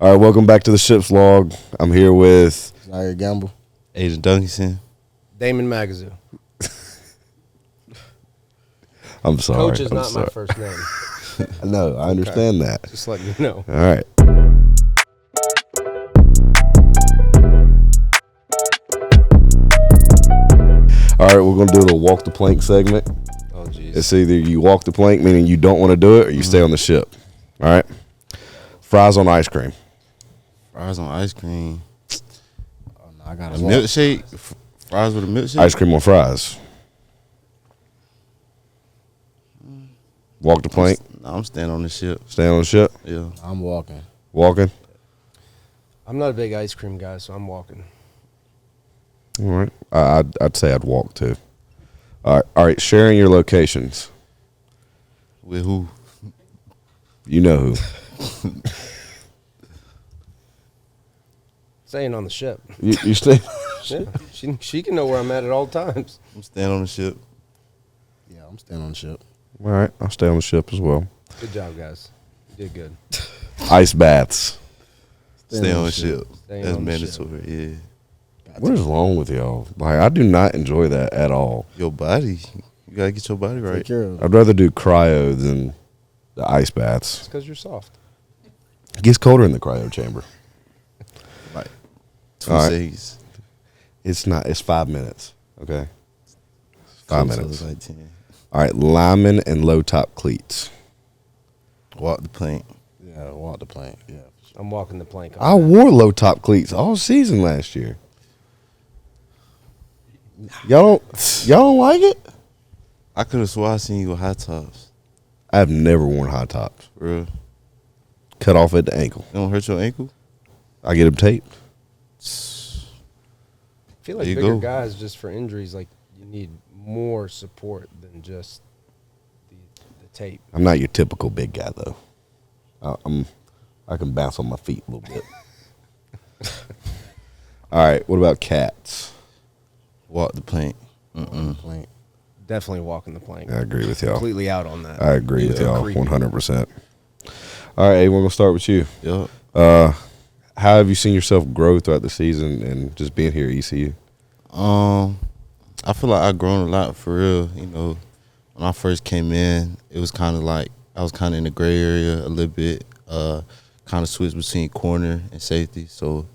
All right, welcome back to the Ship's Log. I'm here with Zyeir Gamble. Ayden Duncanson. Damon Magazu. I'm sorry. Coach is I'm not sorry. my first name. No, I understand that. Just letting you know. All right. All right, we're going to do a little walk the plank segment. Oh, jeez. It's either you walk the plank, meaning you don't want to do it, or you stay on the ship. All right? Fries on ice cream. Fries on ice cream. Oh, no, I got A milkshake. Fries with a milkshake. Ice cream on fries. Walk the plank. I'm staying on the ship. Staying on the ship. Yeah. I'm walking. Walking. I'm not a big ice cream guy, so I'm walking. All right. I'd say I'd walk too. All right. Sharing your locations. With who? You know who. Staying on the ship. You stay. Yeah, she can know where I'm at all times. I'm staying on the ship. Yeah, I'm staying on the ship. All right. I'll stay on the ship as well. Good job, guys. You did good. Ice baths. Stay on the ship. Staying That's on the mandatory. Yeah. What is wrong with y'all? Like, I do not enjoy that at all. Your body. You gotta get your body Take right. care of it. I'd rather do cryo than the ice baths. It's because you're soft. It gets colder in the cryo chamber. Like 2 All right. seconds. It's not. It's 5 minutes. Okay. 5 minutes. Like 10. All right. Lineman and low top cleats. Walk the plank. Yeah, walk the plank. Yeah. I'm walking the plank. I wore low top cleats all season last year. Y'all don't like it? I could have swore I seen you with high tops. I've never worn high tops. For real. Cut off at the ankle. It don't hurt your ankle? I get them taped. I feel like There you bigger go. guys, just for injuries, like you need more support than just the tape. I'm not your typical big guy though. I can bounce on my feet a little bit. All right. What about cats? Walk the plank. Walk the plank. Definitely walking the plank. I agree with y'all. Completely out on that. I agree with Yeah. y'all Creepy. 100%. All right, we're gonna start with you. Yup. How have you seen yourself grow throughout the season and just being here at ECU? I feel like I've grown a lot for real. You know, when I first came in, it was kind of like I was kind of in the gray area a little bit. Kind of switched between corner and safety. So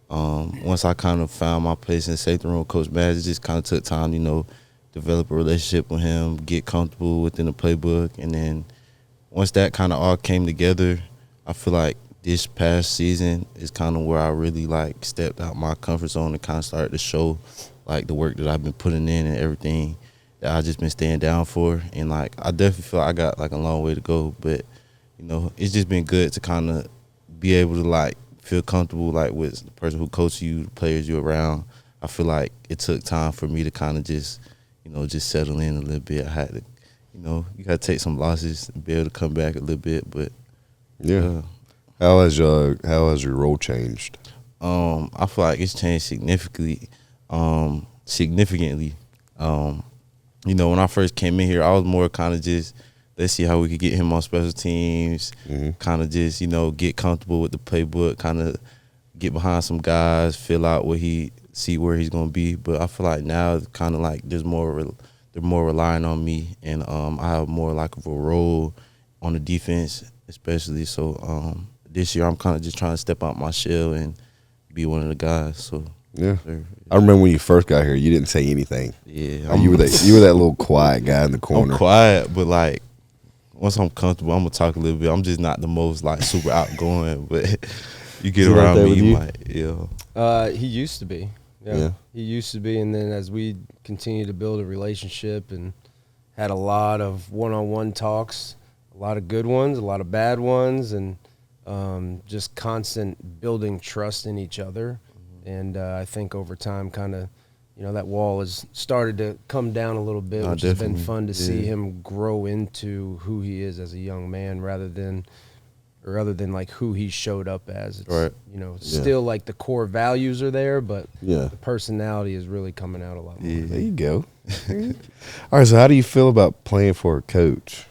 once I kind of found my place in the safety room with Coach Madge, it just kind of took time, you know, develop a relationship with him, get comfortable within the playbook. And then once that kind of all came together, I feel like this past season is kind of where I really, like, stepped out my comfort zone and kind of started to show, like, the work that I've been putting in and everything that I just been staying down for. And, like, I definitely feel like I got, like, a long way to go. But, you know, it's just been good to kind of be able to, like, feel comfortable, like, with the person who coaches you, the players you're around. I feel like it took time for me to kind of just, you know, just settle in a little bit. I had to, you know, you got to take some losses and be able to come back a little bit. But, Yeah. How has your role changed? I feel like it's changed significantly. You know, when I first came in here, I was more kind of just, let's see how we could get him on special teams, kind of just, you know, get comfortable with the playbook, kind of get behind some guys, fill out where he's going to be. But I feel like now it's kind of like they're more relying on me, and I have more like of a role on the defense, especially. So this year I'm kind of just trying to step out my shell and be one of the guys. So Yeah. I remember when you first got here, you didn't say anything. yeah, You were that little quiet guy in the corner. I'm quiet, but like once I'm comfortable, I'm gonna talk a little bit. I'm just not the most like super outgoing, but you get Is he like around that me, with you you? might, yeah. He used to be. Yeah. He used to be, and then as we continued to build a relationship and had a lot of one-on-one talks, a lot of good ones, a lot of bad ones, and just constant building trust in each other. And I think over time, kind of, you know, that wall has started to come down a little bit, which has been definitely. fun to see Yeah. him grow into who he is as a young man, rather than like who he showed up as. It's, Right. you know, Yeah. still like the core values are there, but Yeah. the personality is really coming out a lot more. Yeah. There you go. All right, so how do you feel about playing for a coach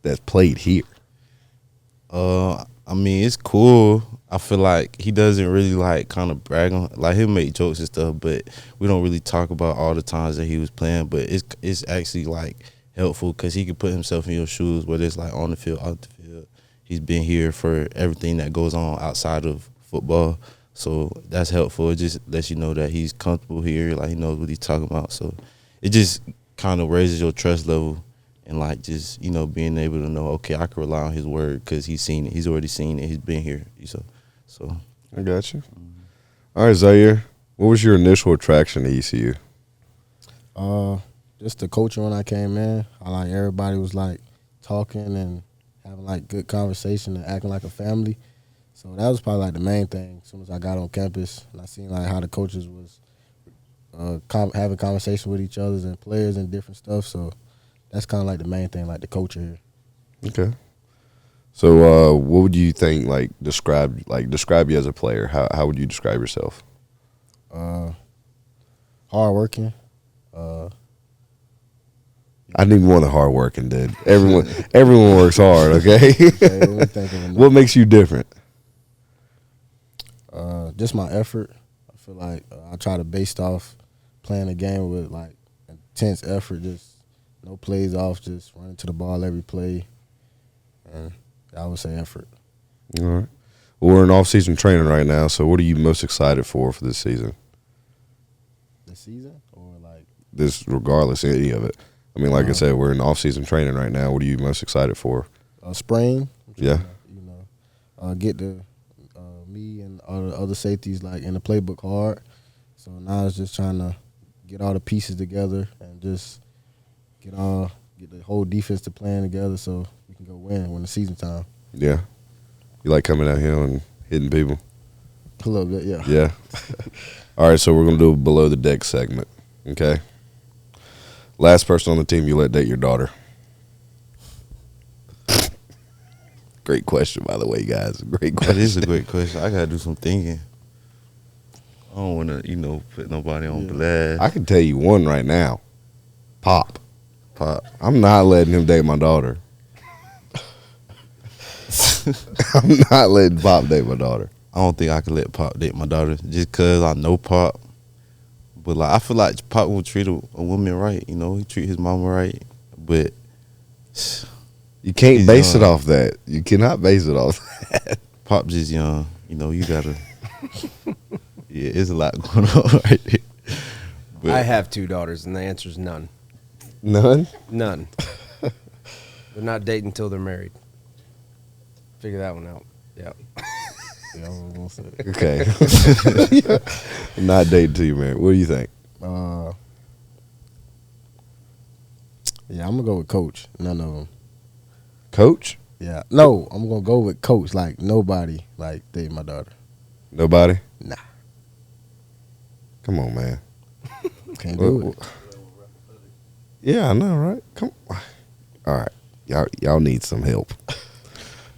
that's played here? I mean, it's cool. I feel like he doesn't really like kind of brag on, like he'll make jokes and stuff, but we don't really talk about all the times that he was playing. But it's actually like helpful because he can put himself in your shoes, whether it's like on the field, off the field. He's been here for everything that goes on outside of football, so that's helpful. It just lets you know that he's comfortable here, like he knows what he's talking about. So it just kind of raises your trust level. And, like, just, you know, being able to know, okay, I can rely on his word because he's seen it. He's already seen it. He's been here. So I got you. All right, Zyeir, what was your initial attraction to ECU? Just the culture when I came in. I like everybody was like talking and having like good conversation and acting like a family. So that was probably like the main thing. As soon as I got on campus and I seen like how the coaches was having conversation with each other and players and different stuff. So that's kind of like the main thing, like the culture here. Okay. So, what would you think? Describe you as a player. How would you describe yourself? Hardworking. I didn't even want a hardworking dude. Everyone works hard. Okay. What makes you different? Just my effort. I feel like I try to based off playing a game with like intense effort. Just no plays off, just running to the ball every play. And I would say effort. All right. Well, we're in off-season training right now, so what are you most excited for this season? This season? Or like This, regardless of any of it. I mean, like I said, we're in off-season training right now. What are you most excited for? spring. Yeah. Get the me and all the other safeties like in the playbook hard. So now it's just trying to get all the pieces together and just get the whole defense to playing together so we can go win when the season time. Yeah. You like coming out here and hitting people? A little bit, yeah. Yeah. All right, so we're going to do a below the deck segment, okay? Last person on the team you let date your daughter. Great question, by the way, guys. Great question. that is a great question. I got to do some thinking. I don't want to, put nobody on blast. I can tell you one right now. Pop. Pop. I'm not letting him date my daughter. I'm not letting Pop date my daughter. I don't think I could let Pop date my daughter just because I know Pop. But, like, I feel like Pop will treat a woman right. He treat his mama right. But You can't he's base young. it off that. You cannot base it off that. Pop just young. You got to. Yeah, it's a lot going on right there. But I have 2 daughters, and the answer is none. None? None. They're not dating until they're married. Figure that one out. Yeah. Yeah, I was gonna say. Okay. Not dating till you're married. What do you think? Yeah, I'm gonna go with Coach. None of them. Coach? Yeah, no, I'm gonna go with Coach. Like nobody like dating my daughter. Nobody? Nah, Come on, man. can't do it. Yeah, I know, right? Come on. All right. Y'all need some help.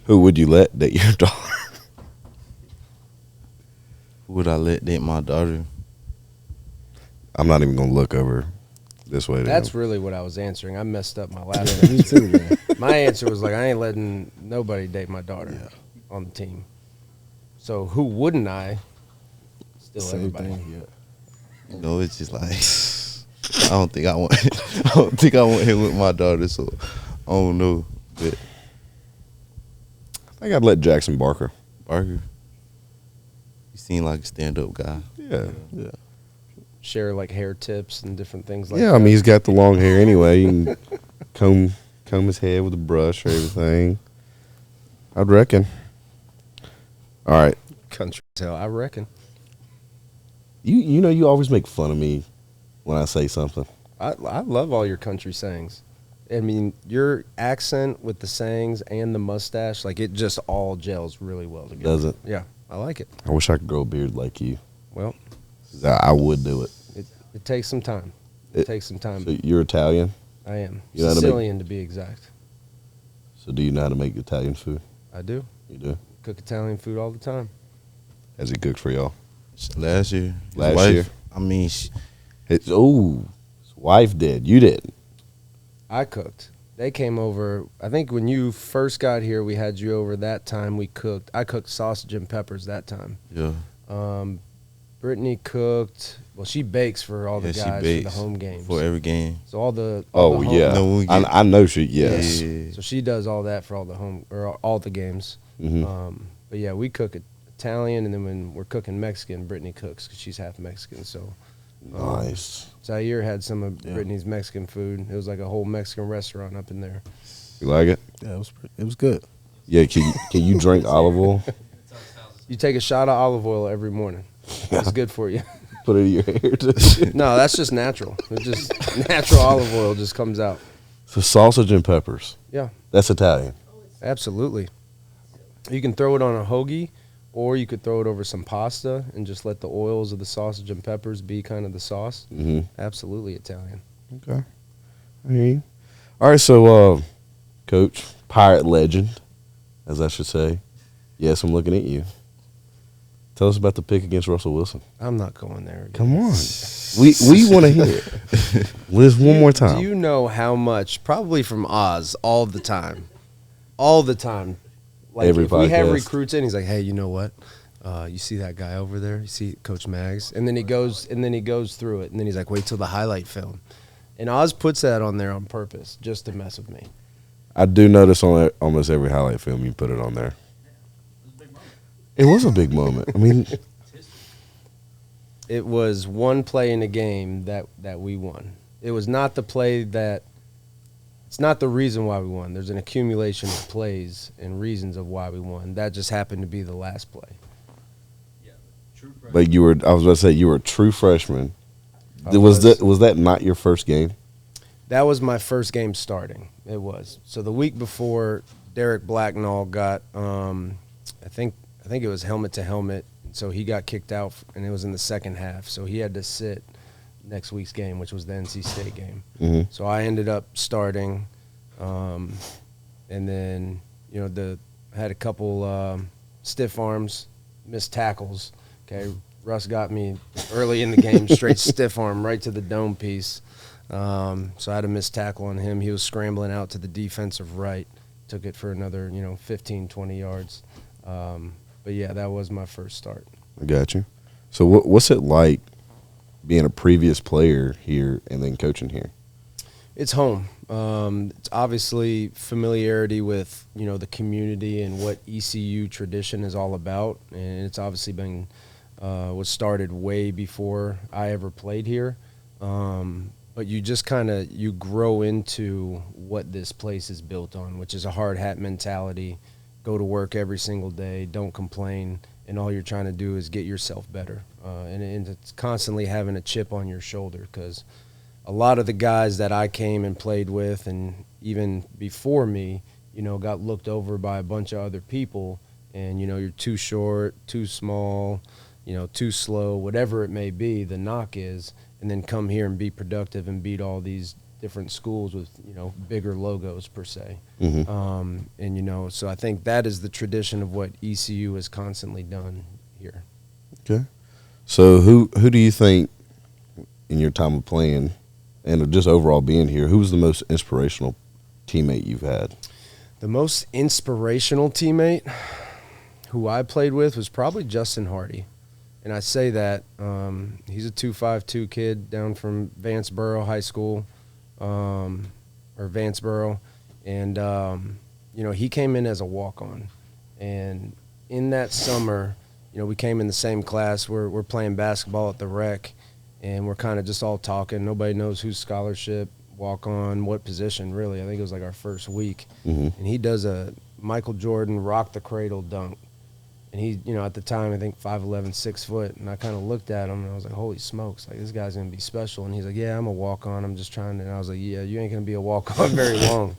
Who would you let date your daughter? who would I let date my daughter? I'm not even gonna look over this way. That's really what I was answering. I messed up my last Yeah, me too, man. My answer was like, I ain't letting nobody date my daughter on the team. So who wouldn't I? Still Same everybody. thing. Yeah. It's just like I don't think I want him with my daughter, so I don't know. But I think I'd let Jackson Barker. Barker, he seemed like a stand-up guy. Yeah. Share like hair tips and different things like Yeah, that. I mean he's got the long hair anyway. You can comb his head with a brush or everything. I'd reckon. All right. Country tale, I reckon. You always make fun of me when I say something. I love all your country sayings. I mean, your accent with the sayings and the mustache, like it just all gels really well together. Does it? Yeah, I like it. I wish I could grow a beard like you. Well, I would do it. it takes some time. It takes some time. So you're Italian? I am. You know how to make- Sicilian to be exact. So do you know how to make Italian food? I do. You do? Cook Italian food all the time. Has he cooked for y'all? Last year, his Last wife, year? I mean, His wife did. You didn't. I cooked. they came over. I think when you first got here, we had you over that time. I cooked sausage and peppers that time. Yeah. Brittany cooked. Well, she bakes for all the Yeah, she guys for the bakes home games. for every game. So all the Oh, home- yeah. No, we get- I know she, yes. Yeah. So she does all that for all the home or all the games. Mhm. But yeah, we cook Italian, and then when we're cooking Mexican, Brittany cooks because she's half Mexican. So Nice. Zyeir had some of Yeah. Brittany's Mexican food. It was like a whole Mexican restaurant up in there. You like it? Yeah, it was good. Yeah, can you drink olive oil? You take a shot of olive oil every morning. It's good for you. Put it in your hair. No, that's just natural. It's just natural olive oil just comes out. So sausage and peppers. Yeah, That's Italian. absolutely. You can throw it on a hoagie, or you could throw it over some pasta and just let the oils of the sausage and peppers be kind of the sauce. Mm-hmm. Absolutely Italian. Okay. I hear you. All right, so Coach, Pirate legend, as I should say. Yes, I'm looking at you. Tell us about the pick against Russell Wilson. I'm not going there again. Come on. We want to hear it. Liz, one more time. Do you know how much, probably from Oz, all the time, like Every if we have podcast. recruits in, he's like, hey, you know what? You see that guy over there? You see Coach Mags? And then he goes through it, and then he's like, wait till the highlight film. And Oz puts that on there on purpose, just to mess with me. I do notice on almost every highlight film you put it on there. It was a big moment. I mean, It was one play in the game that we won. It was not the play that – it's not the reason why we won. There's an accumulation of plays and reasons of why we won. That just happened to be the last play. but I was about to say, you were a true freshman. I Was that not your first game? That was my first game starting. It was. So the week before, Derek Blacknall got I think it was helmet to helmet. So he got kicked out, and it was in the second half. So he had to sit next week's game, which was the NC State game. Mm-hmm. So I ended up starting, and then I had a couple stiff arms, missed tackles. Okay, Russ got me early in the game, straight stiff arm right to the dome piece. So I had a missed tackle on him. He was scrambling out to the defensive right, took it for another 15, 20 yards. But yeah, that was my first start. I got you. So what's it like being a previous player here and then coaching here? It's home. It's obviously familiarity with the community and what ECU tradition is all about, and it's obviously been was started way before I ever played here. But you just you grow into what this place is built on, which is a hard hat mentality. Go to work every single day, don't complain, and all you're trying to do is get yourself better. And it's constantly having a chip on your shoulder, because a lot of the guys that I came and played with, and even before me, got looked over by a bunch of other people, and you're too short, too small, too slow, whatever it may be, the knock is, and then come here and be productive and beat all these different schools with bigger logos per se. Mm-hmm. And so I think that is the tradition of what ECU has constantly done here. Okay. So who do you think in your time of playing and just overall being here, who was the most inspirational teammate you've had? The most inspirational teammate who I played with was probably Justin Hardy. And I say that he's a 252 kid down from Vanceboro High School, or Vanceboro. And, he came in as a walk-on. And in that summer, we came in the same class. We're playing basketball at the rec, and we're kind of just all talking. Nobody knows whose scholarship, walk-on, what position, really. I think it was like our first week. Mm-hmm. And he does a Michael Jordan rock-the-cradle dunk. And he, at the time, I think 5'11", 6 foot. And I kind of looked at him, and I was like, holy smokes, like, this guy's going to be special. And he's like, yeah, I'm a walk-on. I'm just trying to. And I was like, yeah, you ain't going to be a walk-on very long.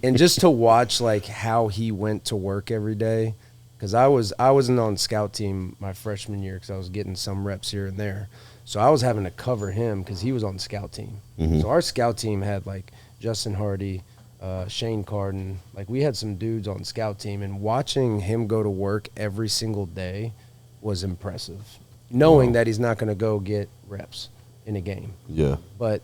And just to watch, like, how he went to work every day, because I wasn't on scout team my freshman year because I was getting some reps here and there. So I was having to cover him because he was on scout team. Mm-hmm. So our scout team had, like, Justin Hardy, Shane Carden, like we had some dudes on scout team, and watching him go to work every single day was impressive, knowing that he's not going to go get reps in a game. Yeah. But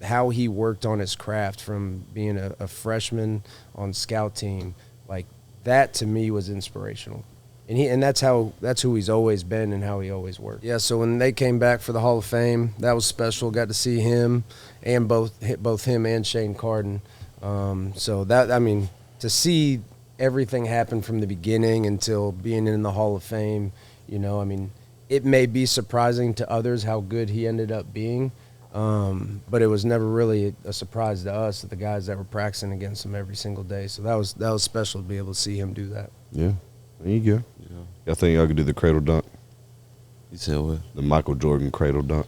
how he worked on his craft from being a freshman on scout team, like that to me was inspirational. And that's who he's always been and how he always worked. Yeah, so when they came back for the Hall of Fame, that was special. Got to see him and both him and Shane Carden. So that, I mean, to see everything happen from the beginning until being in the Hall of Fame, you know, I mean, it may be surprising to others how good he ended up being, but it was never really a surprise to us, the guys that were practicing against him every single day. So that was special to be able to see him do that. Yeah, there you go. Yeah. Y'all think y'all could do the cradle dunk? You said what? The Michael Jordan cradle dunk.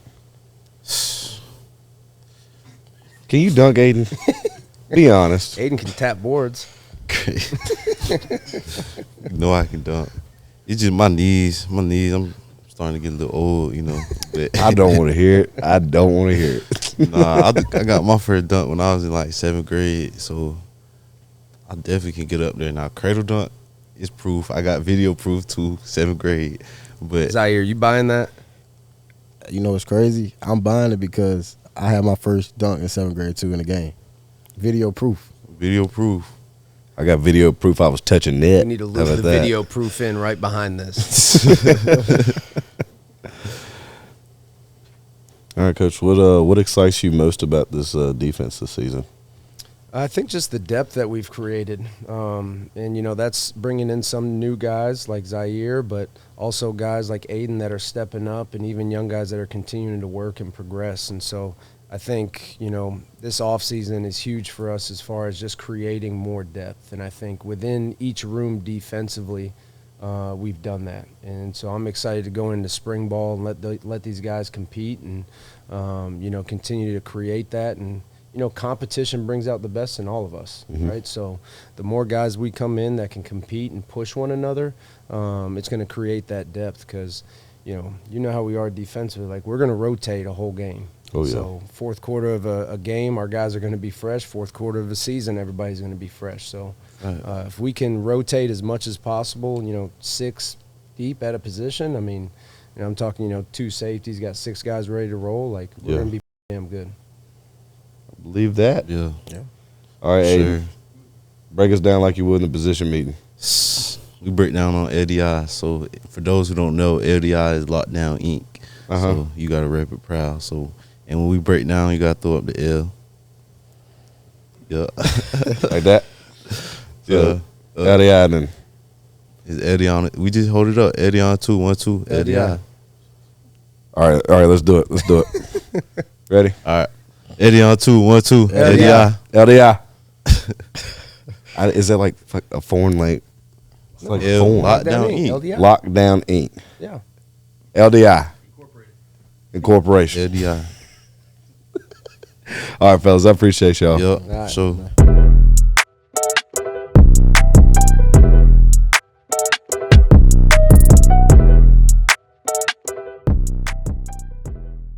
Can you dunk, Ayden? Be honest. Ayden can tap boards. No, I can dunk. It's just my knees. My knees. I'm starting to get a little old, you know. But I don't want to hear it. I don't want to hear it. Nah, I got my first dunk when I was in like 7th grade, so I definitely can get up there. Now, cradle dunk is proof. I got video proof too, 7th grade. But Zyeir, you buying that? You know what's crazy? I'm buying it because I had my first dunk in 7th grade too in the game. Video proof. video proof. I got video proof I was touching net. We need to loop the video proof in right behind this. All right, Coach. What excites you most about this defense this season? I think just the depth that we've created, and you know that's bringing in some new guys like Zyeir, but also guys like Ayden that are stepping up, and even young guys that are continuing to work and progress. And so I think this offseason is huge for us as far as just creating more depth. And I think within each room defensively, we've done that. And so I'm excited to go into spring ball and let these guys compete and continue to create that. And competition brings out the best in all of us, right? So the more guys we come in that can compete and push one another, it's going to create that depth because, you know how we are defensively. Like, we're going to rotate a whole game. Oh, yeah. So fourth quarter of a game, our guys are going to be fresh. Fourth quarter of a season, everybody's going to be fresh. So if we can rotate as much as possible, 6 deep at a position, I mean, I'm talking, 2 safeties, got 6 guys ready to roll. Like, we're going to be damn good. Believe that. Yeah. All right, Sure. Ayden, break us down like you would in a position meeting. We break down on LDI. So for those who don't know, LDI is lockdown ink. So you got to rep it proud. So, and when we break down, you got to throw up the L. Yeah. Like that? Yeah. LDI then. Is LDI on it? We just hold it up. LDI on 2, 1, 2. LDI. All right, let's do it. Ready? All right. LDI on 2, 1, 2. LDI. LDI. Is that like a foreign like? It's like foreign. Lockdown ink. LDI? Lockdown ink. Yeah. LDI. Incorporation. LDI. All right, fellas. I appreciate y'all. Yep. All right. So.